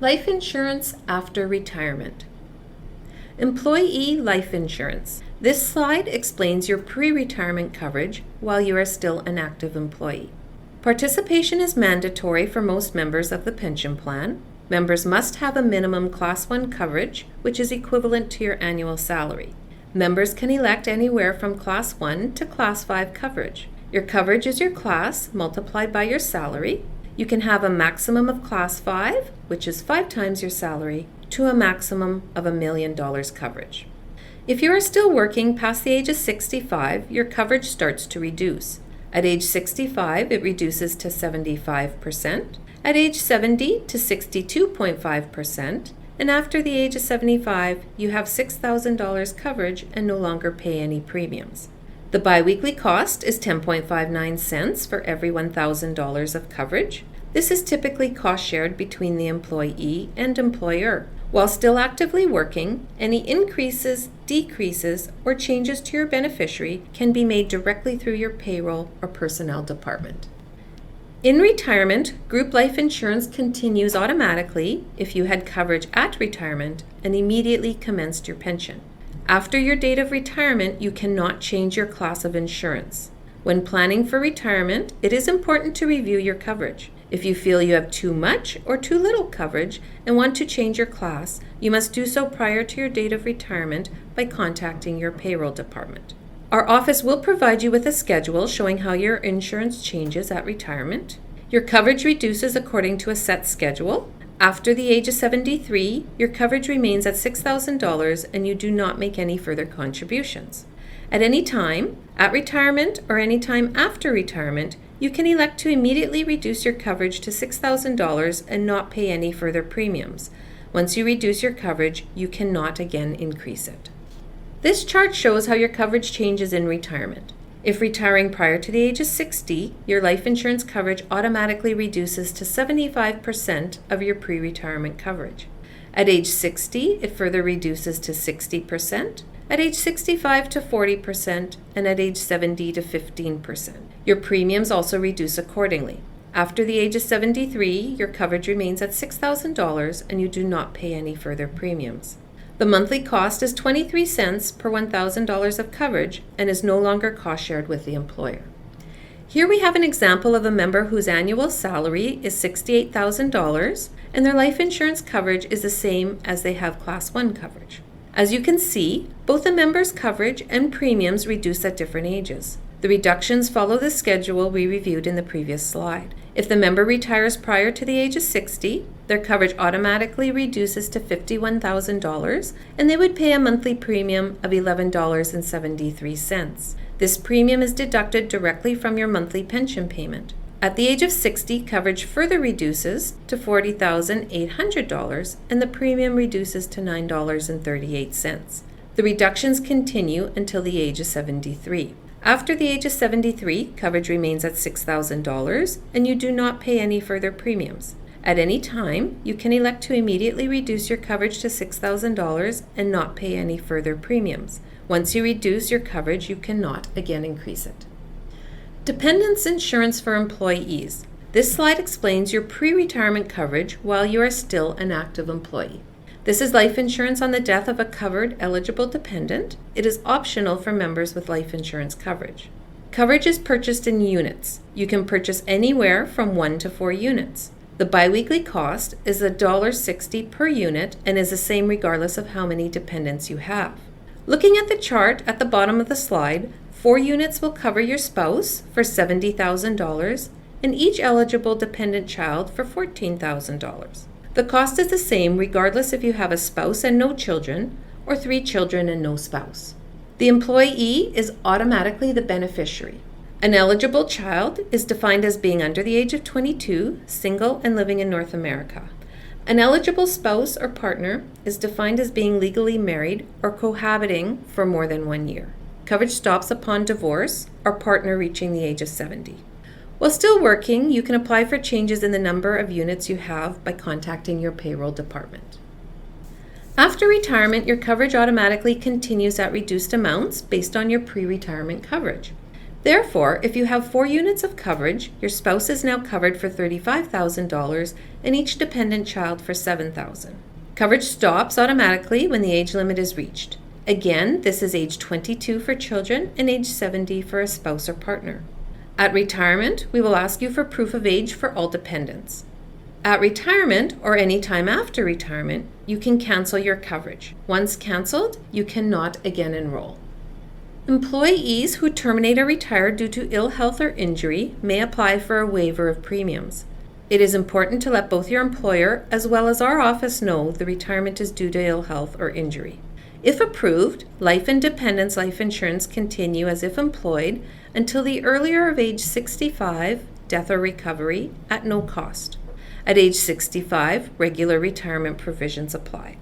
Life insurance after retirement. Employee life insurance. This slide explains your pre-retirement coverage while you are still an active employee. Participation is mandatory for most members of the pension plan. Members must have a minimum Class 1 coverage, which is equivalent to your annual salary. Members can elect anywhere from Class 1 to Class 5 coverage. Your coverage is your class multiplied by your salary. You can have a maximum of Class 5, which is 5 times your salary, to a maximum of $1 million coverage. If you are still working past the age of 65, your coverage starts to reduce. At age 65, it reduces to 75%. At age 70 to 62.5%. And after the age of 75, you have $6,000 coverage and no longer pay any premiums. The biweekly cost is 10.59 cents for every $1,000 of coverage. This is typically cost shared between the employee and employer. While still actively working, any increases, decreases, or changes to your beneficiary can be made directly through your payroll or personnel department. In retirement, group life insurance continues automatically if you had coverage at retirement and immediately commenced your pension. After your date of retirement, you cannot change your class of insurance. When planning for retirement, it is important to review your coverage. If you feel you have too much or too little coverage and want to change your class, you must do so prior to your date of retirement by contacting your payroll department. Our office will provide you with a schedule showing how your insurance changes at retirement. Your coverage reduces according to a set schedule. After the age of 73, your coverage remains at $6,000 and you do not make any further contributions. At any time, at retirement or any time after retirement, you can elect to immediately reduce your coverage to $6,000 and not pay any further premiums. Once you reduce your coverage, you cannot again increase it. This chart shows how your coverage changes in retirement. If retiring prior to the age of 60, your life insurance coverage automatically reduces to 75% of your pre-retirement coverage. At age 60, it further reduces to 60%, at age 65 to 40%, and at age 70 to 15%. Your premiums also reduce accordingly. After the age of 73, your coverage remains at $6,000 and you do not pay any further premiums. The monthly cost is 23 cents per $1,000 of coverage and is no longer cost shared with the employer. Here we have an example of a member whose annual salary is $68,000 and their life insurance coverage is the same as they have Class 1 coverage. As you can see, both the member's coverage and premiums reduce at different ages. The reductions follow the schedule we reviewed in the previous slide. If the member retires prior to the age of 60, their coverage automatically reduces to $51,000 and they would pay a monthly premium of $11.73. This premium is deducted directly from your monthly pension payment. At the age of 60, coverage further reduces to $40,800 and the premium reduces to $9.38. The reductions continue until the age of 73. After the age of 73, coverage remains at $6,000 and you do not pay any further premiums. At any time, you can elect to immediately reduce your coverage to $6,000 and not pay any further premiums. Once you reduce your coverage, you cannot again increase it. Dependents insurance for employees. This slide explains your pre-retirement coverage while you are still an active employee. This is life insurance on the death of a covered eligible dependent. It is optional for members with life insurance coverage. Coverage is purchased in units. You can purchase anywhere from 1 to 4 units. The biweekly cost is $1.60 per unit and is the same regardless of how many dependents you have. Looking at the chart at the bottom of the slide, 4 units will cover your spouse for $70,000 and each eligible dependent child for $14,000. The cost is the same regardless if you have a spouse and no children or 3 children and no spouse. The employee is automatically the beneficiary. An eligible child is defined as being under the age of 22, single, and living in North America. An eligible spouse or partner is defined as being legally married or cohabiting for more than 1 year. Coverage stops upon divorce or partner reaching the age of 70. While still working, you can apply for changes in the number of units you have by contacting your payroll department. After retirement, your coverage automatically continues at reduced amounts based on your pre-retirement coverage. Therefore, if you have 4 units of coverage, your spouse is now covered for $35,000 and each dependent child for $7,000. Coverage stops automatically when the age limit is reached. Again, this is age 22 for children and age 70 for a spouse or partner. At retirement, we will ask you for proof of age for all dependents. At retirement or any time after retirement, you can cancel your coverage. Once canceled, you cannot again enroll. Employees who terminate or retire due to ill health or injury may apply for a waiver of premiums. It is important to let both your employer as well as our office know the retirement is due to ill health or injury. If approved, life and dependents life insurance continue as if employed until the earlier of age 65, death or recovery, at no cost. At age 65, regular retirement provisions apply.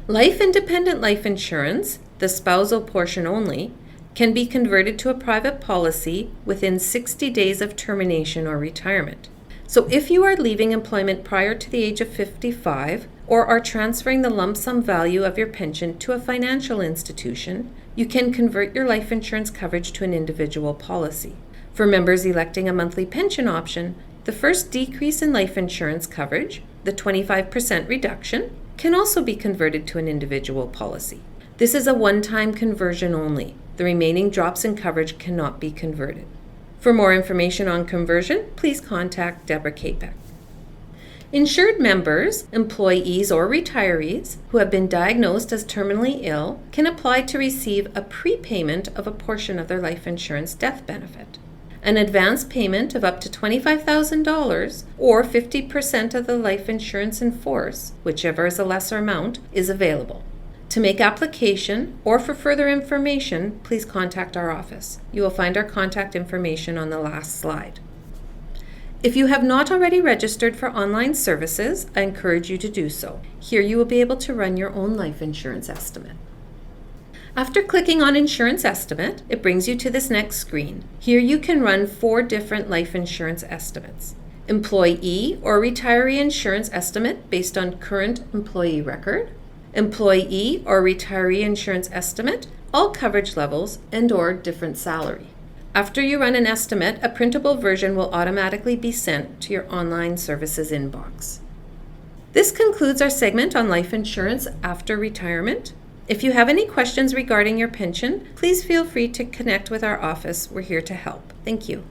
Life and dependent life insurance, the spousal portion only, can be converted to a private policy within 60 days of termination or retirement. So if you are leaving employment prior to the age of 55 or are transferring the lump sum value of your pension to a financial institution, you can convert your life insurance coverage to an individual policy. For members electing a monthly pension option, the first decrease in life insurance coverage, the 25% reduction, can also be converted to an individual policy. This is a one-time conversion only. The remaining drops in coverage cannot be converted. For more information on conversion, please contact Deborah Capek. Insured members, employees, or retirees who have been diagnosed as terminally ill can apply to receive a prepayment of a portion of their life insurance death benefit. An advance payment of up to $25,000 or 50% of the life insurance in force, whichever is a lesser amount, is available. To make application or for further information, please contact our office. You will find our contact information on the last slide. If you have not already registered for online services, I encourage you to do so. Here you will be able to run your own life insurance estimate. After clicking on Insurance Estimate, it brings you to this next screen. Here you can run 4 different life insurance estimates. Employee or retiree insurance estimate based on current employee record, employee or retiree insurance estimate, all coverage levels and/or different salary. After you run an estimate, a printable version will automatically be sent to your online services inbox. This concludes our segment on life insurance after retirement. If you have any questions regarding your pension, please feel free to connect with our office. We're here to help. Thank you.